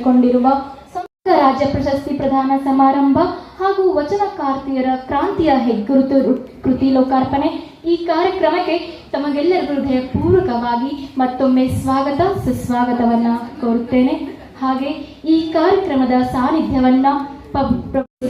ಹಮ್ಮಿಕೊಂಡಿರುವ ರಾಜ್ಯ ಪ್ರಶಸ್ತಿ ಪ್ರದಾನ ಸಮಾರಂಭ ಹಾಗೂ ವಚನಕಾರ್ತಿಯರ ಕ್ರಾಂತಿಯ ಹೆಗ್ಗುರುತು ಕೃತಿ ಲೋಕಾರ್ಪಣೆ. ಈ ಕಾರ್ಯಕ್ರಮಕ್ಕೆ ತಮಗೆಲ್ಲರಿಗೂ ಹೃದಯಪೂರ್ವಕವಾಗಿ ಮತ್ತೊಮ್ಮೆ ಸ್ವಾಗತ ಸುಸ್ವಾಗತವನ್ನ ಕೋರುತ್ತೇನೆ. ಹಾಗೆ ಈ ಕಾರ್ಯಕ್ರಮದ ಸಾನ್ನಿಧ್ಯವನ್ನ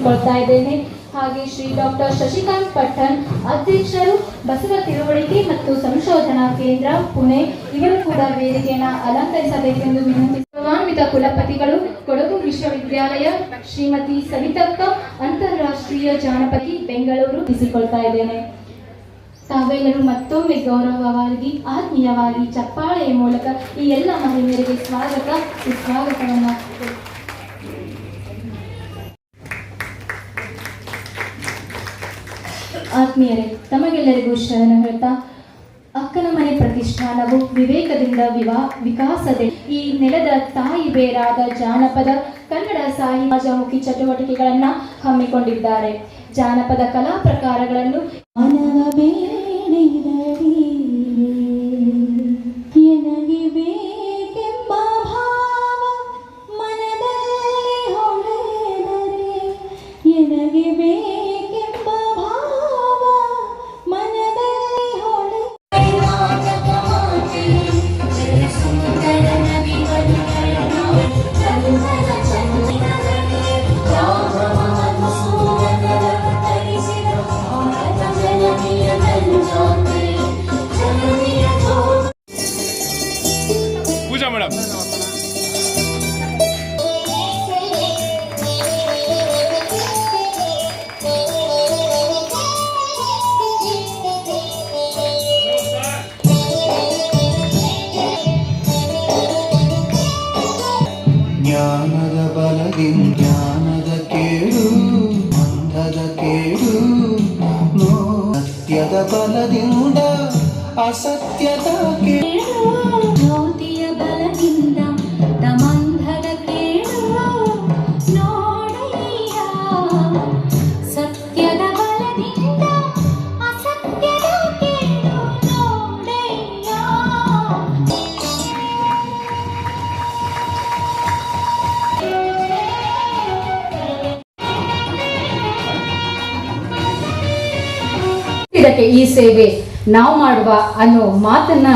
ಕೊಡ್ತಾ ಇದ್ದೇನೆ. ಹಾಗೆ ಶ್ರೀ ಡಾಕ್ಟರ್ ಶಶಿಕಾಂತ್ ಪಟ್ಟಣ್, ಅಧ್ಯಕ್ಷರು, ಬಸವ ತಿಳುವಳಿಕೆ ಮತ್ತು ಸಂಶೋಧನಾ ಕೇಂದ್ರ ಪುಣೆ, ಇವರು ಕೂಡ ವೇದಿಕೆಯನ್ನು ಅಲಂಕರಿಸಬೇಕೆಂದು ವಿನಂತಿಸಿ. ಗೌರವಾನ್ವಿತ ಕುಲಪತಿಗಳು, ಕೊಡಗು ವಿಶ್ವವಿದ್ಯಾಲಯ, ಶ್ರೀಮತಿ ಸವಿತಕ್ಕ, ಅಂತಾರಾಷ್ಟ್ರೀಯ ಜಾನಪದಿ, ಬೆಂಗಳೂರು ತಿಳಿಸಿಕೊಳ್ತಾ ಇದ್ದೇನೆ. ತಾವೆಲ್ಲರೂ ಮತ್ತೊಮ್ಮೆ ಗೌರವವಾಗಿ ಆತ್ಮೀಯವಾಗಿ ಚಪ್ಪಾಳೆಯ ಮೂಲಕ ಈ ಎಲ್ಲ ಮಹಿಳೆಯರಿಗೆ ಸ್ವಾಗತ ಸುಸ್ವಾಗತವನ್ನು. ಆತ್ಮೀಯರೇ, ತಮಗೆಲ್ಲರಿಗೂ ಶರಣ ಹೇಳ್ತಾ, ಅಕ್ಕನ ಮನೆ ಪ್ರತಿಷ್ಠಾನವು ವಿವೇಕದಿಂದ ವಿಕಾಸದ ಈ ನೆಲದ ತಾಯಿ ಬೇರಾದ ಜಾನಪದ ಕನ್ನಡ ಸಾಹಿತ್ಯಮುಖಿ ಚಟುವಟಿಕೆಗಳನ್ನು ಹಮ್ಮಿಕೊಂಡಿದ್ದಾರೆ. ಜಾನಪದ ಕಲಾ ಪ್ರಕಾರಗಳನ್ನು ಜ್ಞಾನದ ಬಲದಿ ಜ್ಞಾನದ ಕೇಡು, ಅಂಧದ ಕೇಡು ಸತ್ಯದ ಬಲದಿಂದ ಅಸತ್ಯದ ಕೇಡು, ಜ್ಯೋತಿಯ ಬಲದಿಂದ ತಮಂಧದ ಕೇಡು ನೋಡಯ್ಯ, ಸತ್ಯದ ಬಲದಿಂದ ಅಸತ್ಯದ ಕೇಡು ನೋಡಯ್ಯ. ಇದಕ್ಕೆ ಈ ಸೇವೆ ನಾವು ಮಾಡುವ ಅನ್ನೋ ಮಾತನ್ನ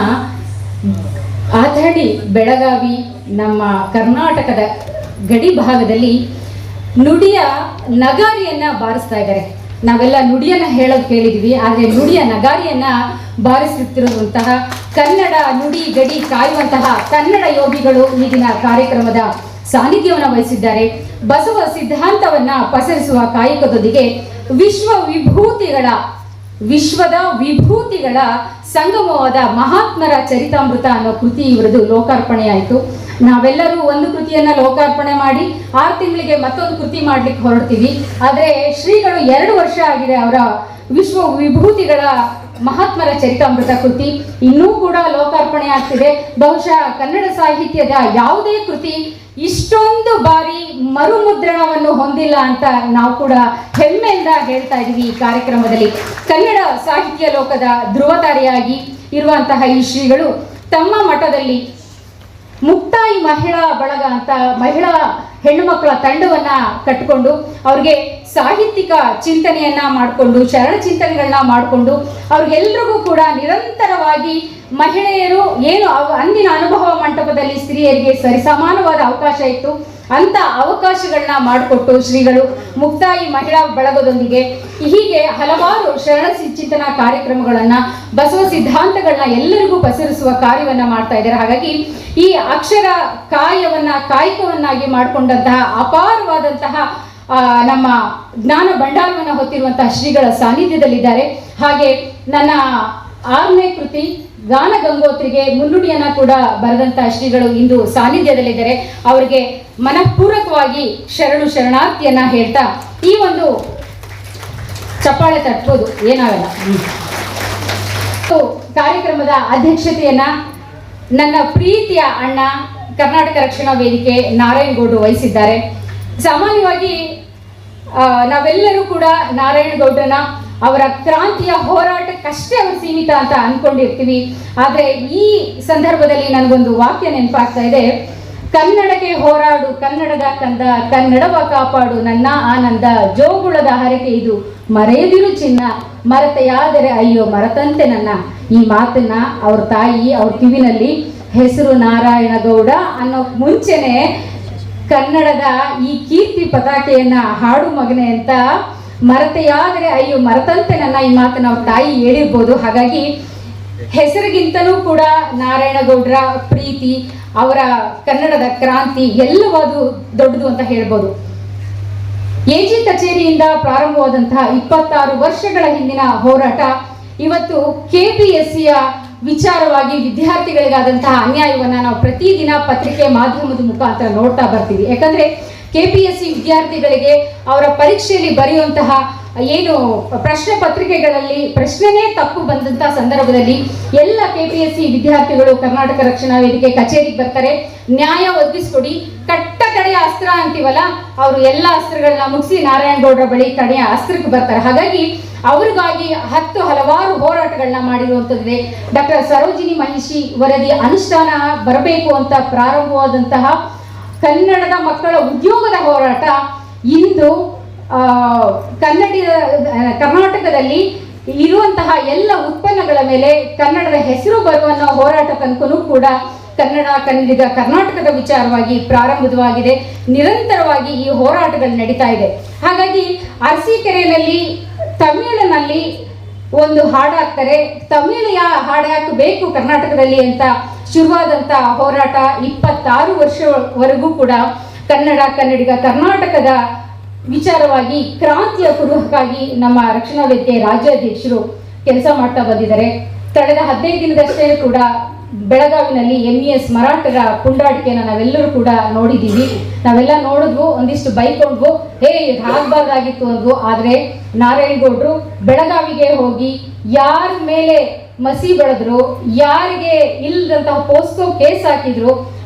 ಆಥಡಿ ಬೆಳಗಾವಿ ನಮ್ಮ ಕರ್ನಾಟಕದ ಗಡಿ ಭಾಗದಲ್ಲಿ ನುಡಿಯ ನಗಾರಿಯನ್ನ ಬಾರಿಸ್ತಾ ಇದ್ದಾರೆ. ನಾವೆಲ್ಲ ನುಡಿಯನ್ನ ಹೇಳೋದು ಕೇಳಿದ್ವಿ, ಆದರೆ ನುಡಿಯ ನಗಾರಿಯನ್ನ ಬಾರಿಸುತ್ತಿರುವಂತಹ ಕನ್ನಡ ನುಡಿ ಗಡಿ ಕಾಯುವಂತಹ ಕನ್ನಡ ಯೋಗಿಗಳು ಈಗಿನ ಕಾರ್ಯಕ್ರಮದ ಸಾನ್ನಿಧ್ಯವನ್ನು ವಹಿಸಿದ್ದಾರೆ. ಬಸವ ಸಿದ್ಧಾಂತವನ್ನ ಪಸರಿಸುವ ಕಾಯಕದೊಂದಿಗೆ ವಿಶ್ವದ ವಿಭೂತಿಗಳ ಸಂಗಮವಾದ ಮಹಾತ್ಮರ ಚರಿತಾಮೃತ ಅನ್ನೋ ಕೃತಿ ಇವರದು ಲೋಕಾರ್ಪಣೆಯಾಯಿತು. ನಾವೆಲ್ಲರೂ ಒಂದು ಕೃತಿಯನ್ನ ಲೋಕಾರ್ಪಣೆ ಮಾಡಿ 6 ತಿಂಗಳಿಗೆ ಮತ್ತೊಂದು ಕೃತಿ ಮಾಡ್ಲಿಕ್ಕೆ ಹೊರಡ್ತೀವಿ. ಆದರೆ ಶ್ರೀಗಳು 2 ವರ್ಷ ಆಗಿದೆ ಅವರ ವಿಶ್ವ ವಿಭೂತಿಗಳ ಮಹಾತ್ಮರ ಚರಿತಾಮೃತ ಕೃತಿ ಇನ್ನೂ ಕೂಡ ಲೋಕಾರ್ಪಣೆ ಆಗ್ತಿದೆ. ಬಹುಶಃ ಕನ್ನಡ ಸಾಹಿತ್ಯದ ಯಾವುದೇ ಕೃತಿ ಇಷ್ಟೊಂದು ಬಾರಿ ಮರುಮುದ್ರಣವನ್ನು ಹೊಂದಿಲ್ಲ ಅಂತ ನಾವು ಕೂಡ ಹೆಮ್ಮೆಯಿಂದ ಹೇಳ್ತಾ ಇದ್ದೀವಿ. ಈ ಕಾರ್ಯಕ್ರಮದಲ್ಲಿ ಕನ್ನಡ ಸಾಹಿತ್ಯ ಲೋಕದ ಧ್ರುವತಾರಿಯಾಗಿ ಇರುವಂತಹ ಈ ಶ್ರೀಗಳು ತಮ್ಮ ಮಠದಲ್ಲಿ ಮುಕ್ತಾಯಿ ಮಹಿಳಾ ಬಳಗ ಅಂತ ಮಹಿಳಾ ಹೆಣ್ಣು ಮಕ್ಕಳ ತಂಡವನ್ನ ಕಟ್ಟಿಕೊಂಡು ಅವ್ರಿಗೆ ಸಾಹಿತ್ಯಿಕ ಚಿಂತನೆಯನ್ನ ಮಾಡಿಕೊಂಡು ಶರಣ ಚಿಂತನೆಗಳನ್ನ ಮಾಡಿಕೊಂಡು ಅವ್ರಿಗೆಲ್ರಿಗೂ ಕೂಡ ನಿರಂತರವಾಗಿ ಮಹಿಳೆಯರು ಏನು ಅಂದಿನ ಅನುಭವ ಮಂಟಪದಲ್ಲಿ ಸ್ತ್ರೀಯರಿಗೆ ಸರಿಸಮಾನವಾದ ಅವಕಾಶ ಇತ್ತು, ಅಂತ ಅವಕಾಶಗಳನ್ನ ಮಾಡಿಕೊಟ್ಟು ಶ್ರೀಗಳು ಮುಕ್ತಾಯಿ ಮಹಿಳಾ ಬಳಗದೊಂದಿಗೆ ಹೀಗೆ ಹಲವಾರು ಶರಣ ಚಿಂತನಾ ಕಾರ್ಯಕ್ರಮಗಳನ್ನ ಬಸವ ಸಿದ್ಧಾಂತಗಳನ್ನ ಎಲ್ಲರಿಗೂ ಪಸರಿಸುವ ಕಾರ್ಯವನ್ನ ಮಾಡ್ತಾ ಇದ್ದಾರೆ. ಹಾಗಾಗಿ ಈ ಅಕ್ಷರ ಕಾಯಕವನ್ನಾಗಿ ಮಾಡಿಕೊಂಡಂತಹ ಅಪಾರವಾದಂತಹ ನಮ್ಮ ಜ್ಞಾನ ಭಂಡಾರವನ್ನು ಹೊತ್ತಿರುವಂತಹ ಶ್ರೀಗಳ ಸಾನ್ನಿಧ್ಯದಲ್ಲಿದ್ದಾರೆ. ಹಾಗೆ ನನ್ನ 6ನೇ ಕೃತಿ ಗಾನ ಗಂಗೋತ್ರಿಗೆ ಮುನ್ನುಡಿಯನ್ನ ಕೂಡ ಬರೆದಂತಹ ಶ್ರೀಗಳು ಇಂದು ಸಾನ್ನಿಧ್ಯದಲ್ಲಿದ್ದಾರೆ. ಅವರಿಗೆ ಮನಃಪೂರ್ವಕವಾಗಿ ಶರಣಾರ್ಥಿಯನ್ನ ಹೇಳ್ತಾ ಈ ಒಂದು ಚಪ್ಪಾಳೆ ತಟ್ಬೋದು, ಏನಾಗಲ್ಲ. ಕಾರ್ಯಕ್ರಮದ ಅಧ್ಯಕ್ಷತೆಯನ್ನ ನನ್ನ ಪ್ರೀತಿಯ ಅಣ್ಣ ಕರ್ನಾಟಕ ರಕ್ಷಣಾ ವೇದಿಕೆ ನಾರಾಯಣಗೌಡರು ವಹಿಸಿದ್ದಾರೆ. ಸಾಮಾನ್ಯವಾಗಿ ನಾವೆಲ್ಲರೂ ಕೂಡ ನಾರಾಯಣಗೌಡರನ್ನ ಅವರ ಕ್ರಾಂತಿಯ ಹೋರಾಟಕ್ಕಷ್ಟೇ ಅವರು ಸೀಮಿತ ಅಂತ ಅಂದ್ಕೊಂಡಿರ್ತೀವಿ. ಆದರೆ ಈ ಸಂದರ್ಭದಲ್ಲಿ ನನಗೊಂದು ವಾಕ್ಯ ನೆನಪಾಗ್ತಾ ಇದೆ. ಕನ್ನಡಕ್ಕೆ ಹೋರಾಡು ಕನ್ನಡದ ಕಂದ, ಕನ್ನಡವ ಕಾಪಾಡು ನನ್ನ ಆನಂದ, ಜೋಗುಳದ ಹರಕೆ ಇದು ಮರೆಯದಿರು ಚಿನ್ನ, ಮರೆತೆಯಾದರೆ ಅಯ್ಯೋ ಮರೆತಂತೆ ನನ್ನ. ಈ ಮಾತನ್ನ ಅವ್ರ ತಾಯಿ ಅವ್ರ ಕಿವಿನಲ್ಲಿ ಹೆಸರು ನಾರಾಯಣಗೌಡ ಅನ್ನೋ ಮುಂಚೆನೆ ಕನ್ನಡದ ಈ ಕೀರ್ತಿ ಪತಾಕೆಯನ್ನ ಹಾಡು ಮಗನೆ ಅಂತ ಮರೆತೆಯಾದರೆ ಅಯ್ಯೋ ಮರೆತಂತೆ ನನ್ನ ಈ ಮಾತನ್ನ ಅವ್ರ ತಾಯಿ ಹೇಳಿರ್ಬೋದು. ಹಾಗಾಗಿ ಹೆಸರಿಗಿಂತಲೂ ಕೂಡ ನಾರಾಯಣಗೌಡರ ಪ್ರೀತಿ, ಅವರ ಕನ್ನಡದ ಕ್ರಾಂತಿ ಎಲ್ಲವೂ ದೊಡ್ಡದು ಅಂತ ಹೇಳ್ಬೋದು. ಎಜಿ ಕಚೇರಿಯಿಂದ ಪ್ರಾರಂಭವಾದಂತಹ 26 ವರ್ಷಗಳ ಹಿಂದಿನ ಹೋರಾಟ ಇವತ್ತು ಕೆಪಿಎಸ್ಸಿಯ ವಿಚಾರವಾಗಿ ವಿದ್ಯಾರ್ಥಿಗಳಿಗಾದಂತಹ ಅನ್ಯಾಯವನ್ನ ನಾವು ಪ್ರತಿದಿನ ಪತ್ರಿಕೆ ಮಾಧ್ಯಮದ ಮುಖಾಂತರ ನೋಡ್ತಾ ಬರ್ತೀವಿ. ಯಾಕಂದ್ರೆ ಕೆಪಿಎಸ್ಸಿ ವಿದ್ಯಾರ್ಥಿಗಳಿಗೆ ಅವರ ಪರೀಕ್ಷೆಯಲ್ಲಿ ಬರೆಯುವಂತಹ ಏನು ಪ್ರಶ್ನೆ ಪತ್ರಿಕೆಗಳಲ್ಲಿ ಪ್ರಶ್ನೆನೇ ತಪ್ಪು ಬಂದಂತಹ ಸಂದರ್ಭದಲ್ಲಿ ಎಲ್ಲ ಕೆಪಿಎಸ್ಸಿ ವಿದ್ಯಾರ್ಥಿಗಳು ಕರ್ನಾಟಕ ರಕ್ಷಣಾ ವೇದಿಕೆ ಕಚೇರಿಗೆ ಬರ್ತಾರೆ. ನ್ಯಾಯ ಒದಗಿಸ್ಕೊಡಿ, ಕಟ್ಟ ಕಡೆಯ ಅಸ್ತ್ರ ಅಂತೀವಲ್ಲ, ಅವರು ಎಲ್ಲ ಅಸ್ತ್ರಗಳನ್ನ ಮುಗಿಸಿ ನಾರಾಯಣಗೌಡರ ಬಳಿ ಕಡೆಯ ಅಸ್ತ್ರಕ್ಕೆ ಬರ್ತಾರೆ. ಹಾಗಾಗಿ ಅವ್ರಿಗಾಗಿ ಹಲವಾರು ಹೋರಾಟಗಳನ್ನ ಮಾಡಿರುವಂಥದ್ದಿದೆ. ಡಾಕ್ಟರ್ ಸರೋಜಿನಿ ಮಹಿಷಿ ವರದಿ ಅನುಷ್ಠಾನ ಬರಬೇಕು ಅಂತ ಪ್ರಾರಂಭವಾದಂತಹ ಕನ್ನಡದ ಮಕ್ಕಳ ಉದ್ಯೋಗದ ಹೋರಾಟ ಇಂದು ಕರ್ನಾಟಕದಲ್ಲಿ ಇರುವಂತಹ ಎಲ್ಲ ಉತ್ಪನ್ನಗಳ ಮೇಲೆ ಕನ್ನಡದ ಹೆಸರು ಬರುವಂತ ಹೋರಾಟ ತನಕನೂ ಕೂಡ ಕನ್ನಡಿಗ ಕರ್ನಾಟಕದ ವಿಚಾರವಾಗಿ ಪ್ರಾರಂಭವಾಗಿದೆ. ನಿರಂತರವಾಗಿ ಈ ಹೋರಾಟಗಳು ನಡೀತಾ ಇದೆ. ಹಾಗಾಗಿ ಅರಸೀಕೆರೆಯಲ್ಲಿ ತಮಿಳಿನಲ್ಲಿ ಒಂದು ಹಾಡಾಕ್ತಾರೆ, ತಮಿಳು ಹಾಡು ಹಾಕಬೇಕು ಕರ್ನಾಟಕದಲ್ಲಿ ಅಂತ ಶುರುವಾದಂತ ಹೋರಾಟ 26 ವರ್ಷವರೆಗೂ ಕೂಡ ಕನ್ನಡಿಗ ಕರ್ನಾಟಕದ ವಿಚಾರವಾಗಿ ಕ್ರಾಂತಿಯ ಕುರುಹಕ್ಕಾಗಿ ನಮ್ಮ ರಕ್ಷಣಾ ವೇದಿಕೆ ರಾಜ್ಯಾಧ್ಯಕ್ಷರು ಕೆಲಸ ಮಾಡ್ತಾ ಬಂದಿದ್ದಾರೆ. ಕಳೆದ 15 ದಿನದಷ್ಟೇ ಕೂಡ ಬೆಳಗಾವಿನಲ್ಲಿ MES ಮರಾಠರ ಪುಂಡಾಟಿಕೆಯನ್ನು ನಾವೆಲ್ಲರೂ ಕೂಡ ನೋಡಿದ್ದೀವಿ. ನಾವೆಲ್ಲ ನೋಡಿದ್ವು, ಒಂದಿಷ್ಟು ಬೈಕೊಂಡ್ವು, ಆಗಬಾರ್ದಾಗಿತ್ತು ಅಂದ್ವು. ಆದರೆ ನಾರಾಯಣಗೌಡರು ಬೆಳಗಾವಿಗೆ ಹೋಗಿ ಯಾರ ಮೇಲೆ ಮಸಿ ಬೆಳೆದ್ರು, ಯಾರಿಗೆ ಇಲ್ಲದಂತಹ ಪೋಸ್ಕೋ ಕೇಸ್ ಹಾಕಿದ್ರು,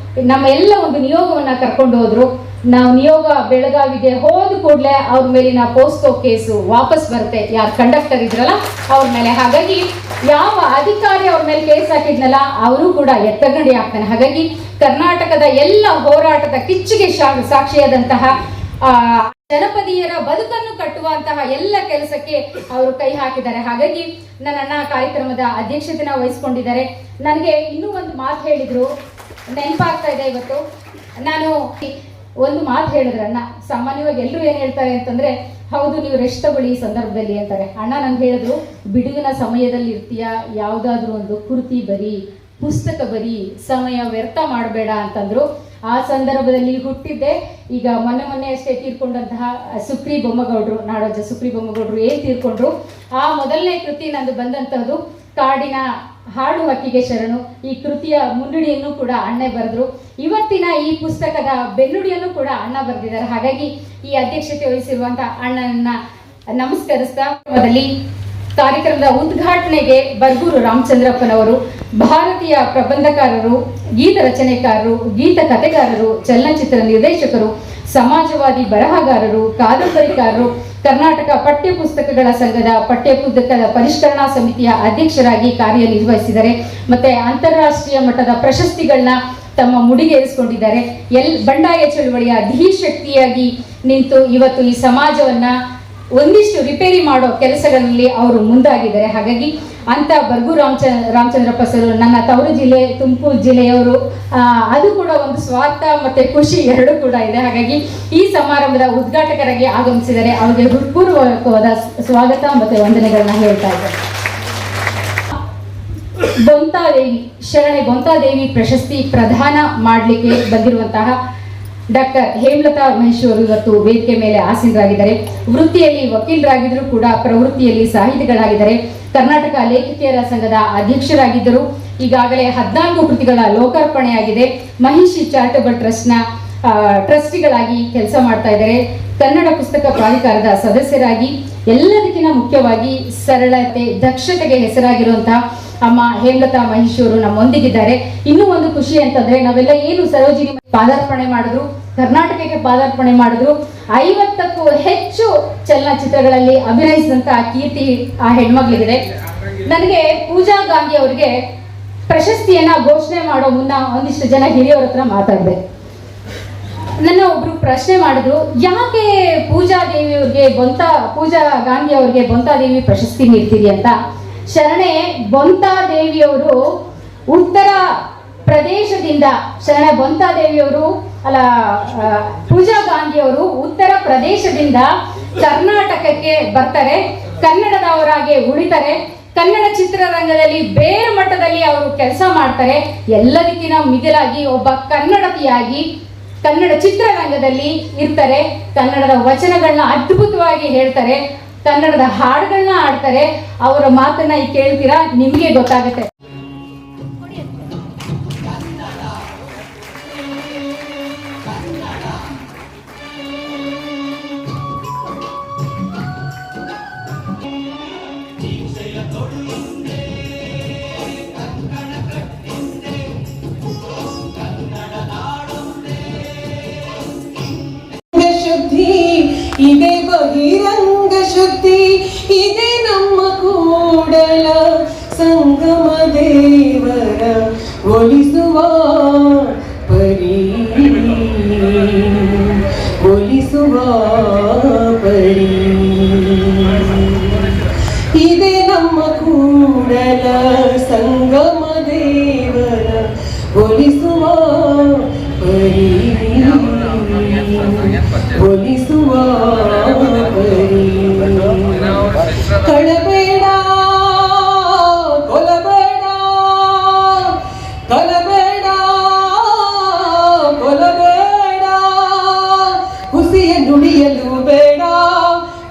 ನಮ್ಮ ಎಲ್ಲ ಒಂದು ನಿಯೋಗವನ್ನ ಕರ್ಕೊಂಡು ಹೋದ್ರು. ನಾವು ನಿಯೋಗ ಬೆಳಗಾವಿಗೆ ಹೋದ ಕೂಡಲೇ ಅವ್ರ ಮೇಲಿನ ಪೋಸ್ಕೋ ಕೇಸು ವಾಪಸ್ ಬರುತ್ತೆ, ಯಾರು ಕಂಡಕ್ಟರ್ ಇದ್ರಲ್ಲ ಅವ್ರ ಮೇಲೆ. ಹಾಗಾಗಿ ಯಾವ ಅಧಿಕಾರಿ ಅವ್ರ ಮೇಲೆ ಕೇಸ್ ಹಾಕಿದ್ನಲ್ಲ ಅವರು ಕೂಡ ಎತ್ತಗಂಡಿ ಆಗ್ತಾನೆ. ಹಾಗಾಗಿ ಕರ್ನಾಟಕದ ಎಲ್ಲ ಹೋರಾಟದ ಕಿಚ್ಚಿಗೆ ಸಾಕ್ಷಿಯಾದಂತಹ ಜನಪದೀಯರ ಬದುಕನ್ನು ಕಟ್ಟುವಂತಹ ಎಲ್ಲ ಕೆಲಸಕ್ಕೆ ಅವರು ಕೈ ಹಾಕಿದ್ದಾರೆ. ಹಾಗಾಗಿ ನನ್ನ ಕಾರ್ಯಕ್ರಮದ ಅಧ್ಯಕ್ಷತೆನ ವಹಿಸ್ಕೊಂಡಿದ್ದಾರೆ. ನನಗೆ ಇನ್ನೂ ಒಂದು ಮಾತು ಹೇಳಿದ್ರು, ನೆನಪಾಗ್ತಾ ಇದೆ ಇವತ್ತು. ನಾನು ಒಂದು ಮಾತು ಹೇಳಿದ್ರಣ್ಣ, ಸಾಮಾನ್ಯವಾಗಿ ಎಲ್ಲರೂ ಏನು ಹೇಳ್ತಾರೆ ಅಂತಂದ್ರೆ, ಹೌದು ನೀವು ರೆಸ್ಟ್ ತಗೊಳ್ಳಿ ಈ ಸಂದರ್ಭದಲ್ಲಿ ಅಂತಾರೆ. ಅಣ್ಣ ನಂಗೆ ಹೇಳಿದ್ರು, ಬಿಡುವಿನ ಸಮಯದಲ್ಲಿ ಇರ್ತೀಯ, ಯಾವುದಾದ್ರೂ ಒಂದು ಕೃತಿ ಬರಿ, ಪುಸ್ತಕ ಬರಿ, ಸಮಯ ವ್ಯರ್ಥ ಮಾಡಬೇಡ ಅಂತಂದ್ರು. ಆ ಸಂದರ್ಭದಲ್ಲಿ ಹುಟ್ಟಿದ್ದೆ. ಈಗ ಮೊನ್ನೆ ಅಷ್ಟೇ ತೀರ್ಕೊಂಡಂತಹ ಸುಪ್ರಿ ಬೊಮ್ಮಗೌಡರು, ನಾಡೋಜ ಸುಪ್ರಿ ಬೊಮ್ಮಗೌಡರು ಏನು ತೀರ್ಕೊಂಡ್ರು, ಆ ಮೊದಲನೇ ಕೃತಿ ನಂದು ಬಂದಂತಹದ್ದು ಕಾಡಿನ ಹಾಡು ಹಕ್ಕಿಗೆ ಶರಣು. ಈ ಕೃತಿಯ ಮುನ್ನುಡಿಯನ್ನು ಕೂಡ ಅಣ್ಣ ಬರೆದ್ರು. ಇವತ್ತಿನ ಈ ಪುಸ್ತಕದ ಬೆನ್ನುಡಿಯನ್ನು ಕೂಡ ಅಣ್ಣ ಬರೆದಿದ್ದಾರೆ. ಹಾಗಾಗಿ ಈ ಅಧ್ಯಕ್ಷತೆ ವಹಿಸಿರುವಂತಹ ಅಣ್ಣನನ್ನ ನಮಸ್ಕರಿಸ್ತಾ ಮೊದಲಿ ಕಾರ್ಯಕ್ರಮದ ಉದ್ಘಾಟನೆಗೆ ಬರ್ಗೂರು ರಾಮಚಂದ್ರಪ್ಪನವರು, ಭಾರತೀಯ ಪ್ರಬಂಧಕಾರರು, ಗೀತ ರಚನೆಕಾರರು, ಗೀತ ಕಥೆಗಾರರು, ಚಲನಚಿತ್ರ ನಿರ್ದೇಶಕರು, ಸಮಾಜವಾದಿ ಬರಹಗಾರರು, ಕಾದಂಬರಿಕಾರರು, ಕರ್ನಾಟಕ ಪಠ್ಯಪುಸ್ತಕಗಳ ಸಂಘದ ಪಠ್ಯಪುಸ್ತಕದ ಪರಿಷ್ಕರಣಾ ಸಮಿತಿಯ ಅಧ್ಯಕ್ಷರಾಗಿ ಕಾರ್ಯನಿರ್ವಹಿಸಿದ್ದಾರೆ. ಮತ್ತೆ ಅಂತಾರಾಷ್ಟ್ರೀಯ ಮಟ್ಟದ ಪ್ರಶಸ್ತಿಗಳನ್ನ ತಮ್ಮ ಮುಡಿಗೇರಿಸಿಕೊಂಡಿದ್ದಾರೆ. ಬಂಡಾಯ ಚಳುವಳಿಯ ಧೀಶಕ್ತಿಯಾಗಿ ನಿಂತು ಇವತ್ತು ಈ ಸಮಾಜವನ್ನ ಒಂದಿಷ್ಟು ರಿಪೇರಿ ಮಾಡೋ ಕೆಲಸಗಳಲ್ಲಿ ಅವರು ಮುಂದಾಗಿದ್ದಾರೆ. ಹಾಗಾಗಿ ಅಂತ ಬರ್ಗೂರು ರಾಮಚಂದ್ರಪ್ಪ ಸರ್ ನನ್ನ ತವರು ಜಿಲ್ಲೆ ತುಮಕೂರು ಜಿಲ್ಲೆಯವರು, ಅದು ಕೂಡ ಒಂದು ಸ್ವಾರ್ಥ ಮತ್ತೆ ಖುಷಿ ಎರಡೂ ಕೂಡ ಇದೆ. ಹಾಗಾಗಿ ಈ ಸಮಾರಂಭದ ಉದ್ಘಾಟಕರಾಗಿ ಆಗಮಿಸಿದರೆ ಅವರಿಗೆ ಹೃತ್ಪೂರ್ವಕವಾದ ಸ್ವಾಗತ ಮತ್ತೆ ವಂದನೆಗಳನ್ನ ಹೇಳ್ತಾ ಇದ್ದಾರೆ. ಬೊಂತಾದೇವಿ ಶರಣೆ ಬೊಂತಾದೇವಿ ಪ್ರಶಸ್ತಿ ಪ್ರದಾನ ಮಾಡಲಿಕ್ಕೆ ಬಂದಿರುವಂತಹ ಡಾಕ್ಟರ್ ಹೇಮಲತಾ ಮಹೇಶ್ ಅವರು ಇವತ್ತು ವೇದಿಕೆ ಮೇಲೆ ಆಸೀನರಾಗಿದ್ದಾರೆ. ವೃತ್ತಿಯಲ್ಲಿ ವಕೀಲರಾಗಿದ್ದರೂ ಕೂಡ ಪ್ರವೃತ್ತಿಯಲ್ಲಿ ಸಾಹಿತಿಗಳಾಗಿದ್ದಾರೆ. ಕರ್ನಾಟಕ ಲೇಖಕಿಯರ ಸಂಘದ ಅಧ್ಯಕ್ಷರಾಗಿದ್ದರು. ಈಗಾಗಲೇ 14 ಕೃತಿಗಳ ಲೋಕಾರ್ಪಣೆಯಾಗಿದೆ. ಮಹಿಷಿ ಚಾರಿಟಬಲ್ ಟ್ರಸ್ಟ್ನ ಟ್ರಸ್ಟಿಗಳಾಗಿ ಕೆಲಸ ಮಾಡ್ತಾ ಇದ್ದಾರೆ. ಕನ್ನಡ ಪುಸ್ತಕ ಪ್ರಾಧಿಕಾರದ ಸದಸ್ಯರಾಗಿ ಎಲ್ಲದಕ್ಕಿಂತ ಮುಖ್ಯವಾಗಿ ಸರಳತೆ ದಕ್ಷತೆಗೆ ಹೆಸರಾಗಿರುವಂತಹ ಅಮ್ಮ ಹೇಮಲತಾ ಮಹೇಶ್ ಅವರು ನಮ್ಮೊಂದಿಗಿದ್ದಾರೆ. ಇನ್ನೂ ಒಂದು ಖುಷಿ ಅಂತಂದ್ರೆ, ನಾವೆಲ್ಲ ಏನು ಸರೋಜಿನಿ ಪಾದಾರ್ಪಣೆ ಮಾಡಿದ್ರು, ಕರ್ನಾಟಕಕ್ಕೆ ಪಾದಾರ್ಪಣೆ ಮಾಡಿದ್ರು, 50ಕ್ಕೂ ಹೆಚ್ಚು ಚಲನಚಿತ್ರಗಳಲ್ಲಿ ಅಭಿನಯಿಸಿದಂತಹ ಕೀರ್ತಿ ಆ ಹೆಣ್ಮಗಳಿಗಿದೆ. ನನಗೆ ಪೂಜಾ ಗಾಂಧಿ ಅವರಿಗೆ ಪ್ರಶಸ್ತಿಯನ್ನ ಘೋಷಣೆ ಮಾಡೋ ಮುನ್ನ ಒಂದಿಷ್ಟು ಜನ ಹಿರಿಯವರ ಹತ್ರ ಮಾತಾಡಿದೆ. ನನ್ನ ಒಬ್ರು ಪ್ರಶ್ನೆ ಮಾಡಿದ್ರು, ಯಾಕೆ ಪೂಜಾ ದೇವಿಯವ್ರಿಗೆ ಪೂಜಾ ಗಾಂಧಿ ಅವ್ರಿಗೆ ಬೊಂತಾದೇವಿ ಪ್ರಶಸ್ತಿ ನೀಡ್ತೀರಿ ಅಂತ. ಶರಣೆ ಬೊಂತಾದೇವಿಯವರು ಉತ್ತರ ಪ್ರದೇಶದಿಂದ, ಶರಣ ಬೊಂತಾದೇವಿಯವರು ಅಲ್ಲ ಪೂಜಾ ಗಾಂಧಿಯವರು ಉತ್ತರ ಪ್ರದೇಶದಿಂದ ಕರ್ನಾಟಕಕ್ಕೆ ಬರ್ತಾರೆ, ಕನ್ನಡದವರಾಗಿ ಉಳಿತಾರೆ, ಕನ್ನಡ ಚಿತ್ರರಂಗದಲ್ಲಿ ಬೇರೆ ಮಟ್ಟದಲ್ಲಿ ಅವರು ಕೆಲಸ ಮಾಡ್ತಾರೆ. ಎಲ್ಲದಕ್ಕಿಂತ ಮಿಗಿಲಾಗಿ ಒಬ್ಬ ಕನ್ನಡತಿಯಾಗಿ ಕನ್ನಡ ಚಿತ್ರರಂಗದಲ್ಲಿ ಇರ್ತಾರೆ, ಕನ್ನಡದ ವಚನಗಳನ್ನ ಅದ್ಭುತವಾಗಿ ಹೇಳ್ತಾರೆ, ಕನ್ನಡದ ಹಾಡುಗಳನ್ನ ಆಡ್ತಾರೆ. ಅವರ ಮಾತನ್ನ ಈಗ ಕೇಳ್ತೀರಾ, ನಿಮಗೆ ಗೊತ್ತಾಗುತ್ತೆ. ಇದೇ ಬಹಿರಂಗ ಶುದ್ಧಿ, ಇದೇ ನಮ್ಮ ಕೂಡಲ ಸಂಗಮ ದೇವರ ಒಲಿಸುವ ಪರಿ, ಒಲಿಸುವ ಪರಿ. ಇದೇ ನಮ್ಮ ಕೂಡಲ ಸಂಗಮ ದೇವರ ಒಲಿಸುವ ಪರಿ, ಒಲಿಸುವ ಪರಿ. ಕಳಬೇಡ ಕೊಲಬೇಡ, ಕಲಬೇಡ ಕೊಲಬೇಡ, ಹುಸಿಯ ನುಡಿಯಲು ಬೇಡ,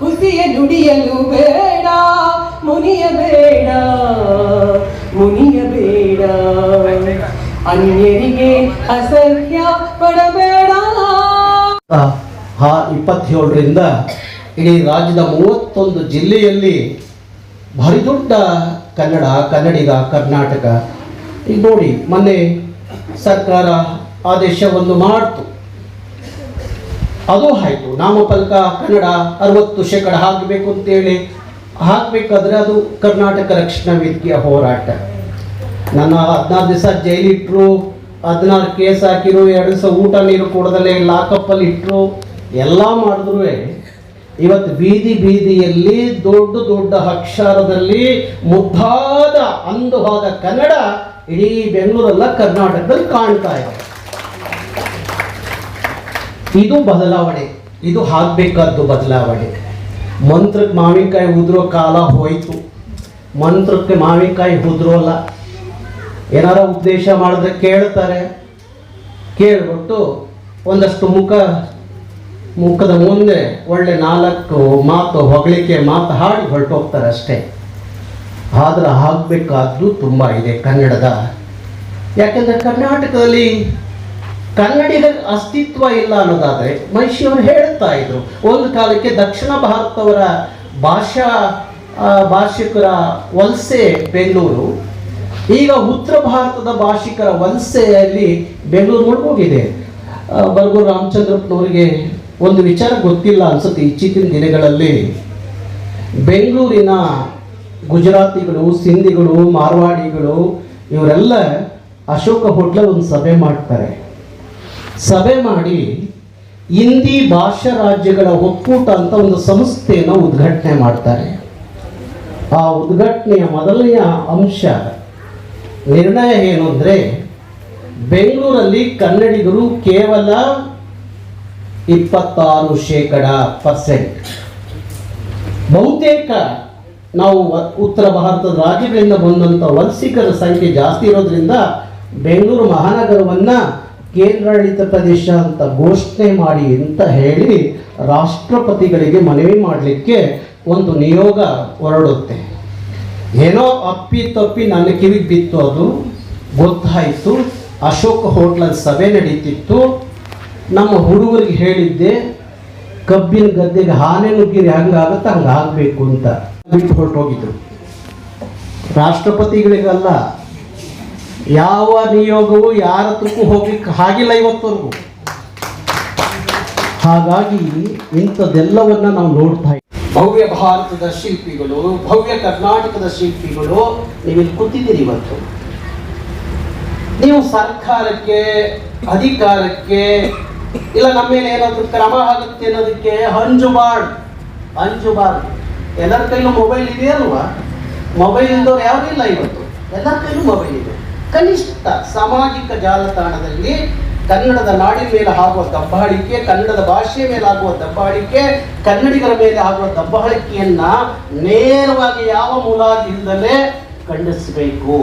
ಹುಸಿಯ ನುಡಿಯಲು ಬೇಡ, ಮುನಿಯಬೇಡ ಮುನಿಯಬೇಡ, ಅನ್ಯರಿಗೆ ಅಸಹ್ಯ ಪಡಬೇಡ. 27ರಿಂದ ಇಡೀ ರಾಜ್ಯದ 31 ಜಿಲ್ಲೆಯಲ್ಲಿ ಭಾರಿ ದೊಡ್ಡ ಕನ್ನಡಿಗ ಕರ್ನಾಟಕ. ಈಗ ನೋಡಿ, ಮೊನ್ನೆ ಸರ್ಕಾರ ಆದೇಶವನ್ನು ಮಾಡ್ತು, ಅದು ಆಯಿತು. ನಾಮಫಲಕ ಕನ್ನಡ 60% ಹಾಕಬೇಕು ಅಂತೇಳಿ ಹಾಕಬೇಕಾದ್ರೆ ಅದು ಕರ್ನಾಟಕ ರಕ್ಷಣಾ ವೇದಿಕೆಯ ಹೋರಾಟ. ನನ್ನ 14 ದಿವಸ ಜೈಲಿಟ್ರು, 16 ಕೇಸ್ ಹಾಕಿರು, 2 ದಿವಸ ಊಟ ನೀರು ಕೊಡದಲ್ಲೇ ಲಾಕಪ್ಪಲ್ಲಿ ಇಟ್ಟರು, ಎಲ್ಲ ಮಾಡಿದ್ರು. ಇವತ್ತು ಬೀದಿಯಲ್ಲಿ ದೊಡ್ಡ ದೊಡ್ಡ ಅಕ್ಷರದಲ್ಲಿ ಮುದ್ದಾದ ಅಂದವಾದ ಕನ್ನಡ ಇಡೀ ಬೆಂಗಳೂರೆಲ್ಲ ಕರ್ನಾಟಕದಲ್ಲಿ ಕಾಣ್ತಾ ಇದೆ. ಇದು ಬದಲಾವಣೆ, ಇದು ಆಗಬೇಕಾದ್ದು ಬದಲಾವಣೆ. ಮಂತ್ರಕ್ಕೆ ಮಾವಿನಕಾಯಿ ಉದುರೋ ಕಾಲ ಹೋಯಿತು. ಮಂತ್ರಕ್ಕೆ ಮಾವಿನಕಾಯಿ ಉದುರೋಲ್ಲ. ಏನಾರ ಉಪದೇಶ ಮಾಡಿದ್ರೆ ಕೇಳ್ತಾರೆ, ಕೇಳ್ಬಿಟ್ಟು ಒಂದಷ್ಟು ಮುಖದ ಮುಂದೆ ಒಳ್ಳೆ 4 ಮಾತು ಹೊಗಳಿಕೆ ಮಾತು ಹಾಡಿ ಹೊರಟೋಗ್ತಾರೆ ಅಷ್ಟೇ. ಆದ್ರೆ ಆಗಬೇಕಾದ್ದು ತುಂಬ ಇದೆ ಕನ್ನಡದ. ಯಾಕೆಂದರೆ ಕರ್ನಾಟಕದಲ್ಲಿ ಕನ್ನಡಿಗರ ಅಸ್ತಿತ್ವ ಇಲ್ಲ ಅನ್ನೋದಾದರೆ ಮಹಿಷಿಯವರು ಹೇಳ್ತಾ ಇದ್ರು. ಒಂದು ಕಾಲಕ್ಕೆ ದಕ್ಷಿಣ ಭಾರತದವರ ಭಾಷಿಕರ ವಲಸೆ ಬೆಂಗಳೂರು, ಈಗ ಉತ್ತರ ಭಾರತದ ಭಾಷಿಕರ ವಲಸೆಯಲ್ಲಿ ಬೆಂಗಳೂರು ಮುಳುಗೋಗಿದೆ. ಬರಗೂರು ರಾಮಚಂದ್ರಪ್ಪನವರಿಗೆ ಒಂದು ವಿಚಾರ ಗೊತ್ತಿಲ್ಲ ಅನ್ಸುತ್ತೆ. ಇತ್ತೀಚಿನ ದಿನಗಳಲ್ಲಿ ಬೆಂಗಳೂರಿನ ಗುಜರಾತಿಗಳು, ಸಿಂಧಿಗಳು, ಮಾರ್ವಾಡಿಗಳು ಇವರೆಲ್ಲ ಅಶೋಕ ಹೋಟ್ಲಲ್ಲಿ ಒಂದು ಸಭೆ ಮಾಡ್ತಾರೆ. ಸಭೆ ಮಾಡಿ ಹಿಂದಿ ಭಾಷಾ ರಾಜ್ಯಗಳ ಒಕ್ಕೂಟ ಅಂತ ಒಂದು ಸಂಸ್ಥೆಯನ್ನು ಉದ್ಘಾಟನೆ ಮಾಡ್ತಾರೆ. ಆ ಉದ್ಘಾಟನೆಯ ಮೊದಲನೆಯ ಅಂಶ ನಿರ್ಣಯ ಏನು ಅಂದರೆ, ಬೆಂಗಳೂರಲ್ಲಿ ಕನ್ನಡಿಗರು ಕೇವಲ 26%. ಬಹುತೇಕ ನಾವು ಉತ್ತರ ಭಾರತದ ರಾಜ್ಯಗಳಿಂದ ಬಂದಂಥ ವಲಸಿಗರ ಸಂಖ್ಯೆ ಜಾಸ್ತಿ ಇರೋದ್ರಿಂದ ಬೆಂಗಳೂರು ಮಹಾನಗರವನ್ನು ಕೇಂದ್ರಾಡಳಿತ ಪ್ರದೇಶ ಅಂತ ಘೋಷಣೆ ಮಾಡಿ ಅಂತ ಹೇಳಿ ರಾಷ್ಟ್ರಪತಿಗಳಿಗೆ ಮನವಿ ಮಾಡಲಿಕ್ಕೆ ಒಂದು ನಿಯೋಗ ಹೊರಡುತ್ತೆ. ಏನೋ ಅಪ್ಪಿ ನನ್ನ ಕಿವಿಗೆ ಬಿತ್ತು, ಅದು ಗೊತ್ತಾಯಿತು. ಅಶೋಕ ಹೋಟ್ಲಲ್ಲಿ ಸಭೆ ನಡೀತಿತ್ತು. ನಮ್ಮ ಹುಡುಗರಿಗೆ ಹೇಳಿದ್ದೆ, ಕಬ್ಬಿನ ಗದ್ದೆಗೆ ಆನೆ ನುಗ್ಗಿರಿ ಹಂಗಾಗುತ್ತೆ ಹಂಗಾಗಬೇಕು ಅಂತ ಬಿಟ್ಟು ಹೊರಟೋಗಿದ್ರು. ರಾಷ್ಟ್ರಪತಿಗಳಿಗಲ್ಲ, ಯಾವ ನಿಯೋಗವು ಯಾರ ಹತ್ರಕ್ಕೂ ಹೋಗ್ಲಿಕ್ಕೆ ಆಗಿಲ್ಲ ಇವತ್ತವರೆಗೂ. ಹಾಗಾಗಿ ಇಂಥದ್ದೆಲ್ಲವನ್ನ ನಾವು ನೋಡ್ತಾ ಇದ್ದೀವಿ. ಭವ್ಯ ಭಾರತದ ಶಿಲ್ಪಿಗಳು, ಭವ್ಯ ಕರ್ನಾಟಕದ ಶಿಲ್ಪಿಗಳು ನೀವಿಲ್ಲಿ ಕೂತಿದ್ದೀರಿ. ಇವತ್ತು ನೀವು ಸರ್ಕಾರಕ್ಕೆ, ಅಧಿಕಾರಕ್ಕೆ ಇಲ್ಲ ನಮ್ಮ ಮೇಲೆ ಏನಾದರೂ ಕ್ರಮ ಆಗುತ್ತೆ ಅನ್ನೋದಕ್ಕೆ ಹಂಜುಬಾರ್ದು. ಎಲ್ಲರ ಕೈಲೂ ಮೊಬೈಲ್ ಇದೆಯಲ್ವಾ? ಮೊಬೈಲ್ ಇಲ್ದವ್ರು ಯಾರೂ ಇಲ್ಲ ಇವತ್ತು, ಎಲ್ಲರ ಕೈಲೂ ಮೊಬೈಲ್ ಇದೆ. ಕನಿಷ್ಠ ಸಾಮಾಜಿಕ ಜಾಲತಾಣದಲ್ಲಿ ಕನ್ನಡದ ನಾಡಿನ ಮೇಲೆ ಆಗುವ ದಬ್ಬಾಳಿಕೆ, ಕನ್ನಡದ ಭಾಷೆಯ ಮೇಲೆ ಆಗುವ ದಬ್ಬಾಳಿಕೆ, ಕನ್ನಡಿಗರ ಮೇಲೆ ಆಗುವ ದಬ್ಬಾಳಿಕೆಯನ್ನ ನೇರವಾಗಿ ಯಾವ ಮುಲಾಜಿಲ್ಲದಲೇ ಖಂಡಿಸಬೇಕು.